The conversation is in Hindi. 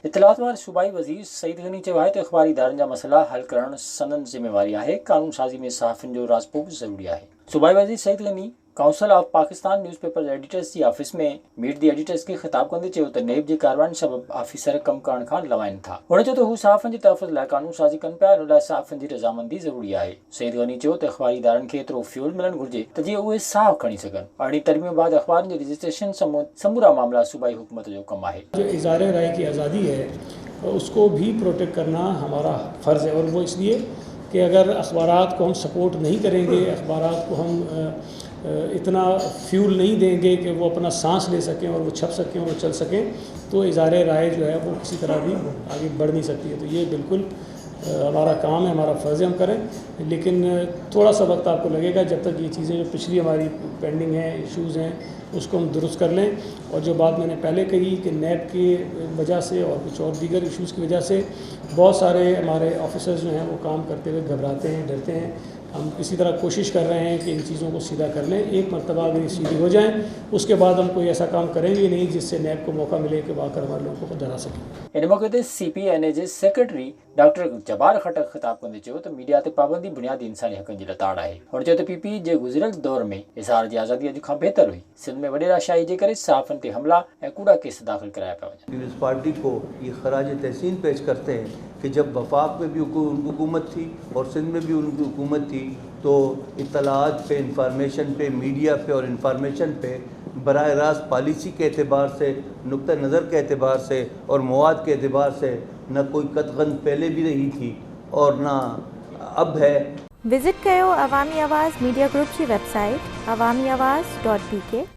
इतलात वार सूबाई वज़ीर सईद गनी चयो आहे त अख़बारी इदारनि जा मसइला हल करणु संदन ज़िम्मेवारी आहे। कानून साज़ी में सहाफ़ियुनि जो राज़पो बि ज़रूरी आहे। सूबाई वज़ीर Saeed Ghani council of Pakistan newspaper editors जी ऑफिस में मीट दी एडिटर्स खे ख़िताब कंदे चयो त नेब जी कार्रवाई सबबि ऑफिसर कम करण खां लवाइनि था। हुन चयो त हू सहाफ़ियुनि जे तहफ़्फ़ुज़ लाइ कानून साज़ी कनि पिया, इन लाइ सहाफ़ियुनि जी रज़ामंदी ज़रूरी आहे। सईद गनी चयो त अख़बारी इदारनि खे एतिरो फ्यूल मिलणु घुरिजे त जीअं उहे साहु खणी सघनि। अरिड़हीं तरमीम बाद अख़बारनि जे रजिस्ट्रेशन समूरा मामला सूबाई हुकूमत जो कमु आहे। जो इज़हार राय की आज़ादी है उसको भी प्रोटेक्ट करना हमारा फ़र्ज़ है, और वो इसलिए कि अगर अखबारात को हम सपोर्ट नहीं करेंगे, अखबारात को हम इतना फ्यूल नहीं देंगे कि वो अपना सांस ले सकें और वो छप सकें और वो चल सकें, तो इज़हार राय जो है वो किसी तरह भी आगे बढ़ नहीं सकती है। तो ये बिल्कुल हमारा काम है, हमारा फ़र्ज़ है हम करें, लेकिन थोड़ा सा वक्त आपको लगेगा जब तक ये चीज़ें जो पिछली हमारी पेंडिंग हैं, इश्यूज़ हैं, उसको हम दुरुस्त कर लें। और जो बात मैंने पहले कही कि नेब की वजह से और कुछ और दीगर इश्यूज़ की वजह से बहुत सारे हमारे ऑफिसर्स जो हैं वो काम करते हुए घबराते हैं, डरते हैं। हम इसी तरह कोशिश कर रहे हैं कि इन चीज़ों को सीधा कर लें। एक मरतबा अगर ये सीधी हो जाएँ, उसके बाद हम कोई ऐसा काम करेंगे नहीं जिससे नेब को मौका मिले कि वहाँ कर हमारे लोगों को डरा सकें। इन मौके ते CPNA जे सेक्रेटरी डॉक्टर जबार खटक ख़िताब कंदे चयो त मीडिया ते पाबंदी बुनियादी इंसानी हक़नि जी लताड़ आहे। हुन चयो त PP जे गुज़िरियल दौर में इज़हार जी आज़ादी अॼु खां बहितर हुई। सिंध में वॾेरा शाही जे करे सहाफ़ियुनि ते हमला ऐं कूड़ा केस दाख़िल कराया पिया वञनि। पीपल्स पार्टी को ये खराज तहसीन पेश करते हैं कि जब वफाक में भी उनकी हुकूमत थी और सिंध में भी उनकी हुकूमत थी, तो इत्तलात पे, इंफॉर्मेशन पे, मीडिया पे और इंफॉर्मेशन पे बराह रास्त पॉलिसी के अतबार से, नुक्ता नज़र के अतबार से और मवाद के अतबार से न कोई कतगन पहले भी रही थी और ना अब है। विजिट कयो अवामी आवाज़ मीडिया ग्रुप की वेबसाइट awamiawaz.pk।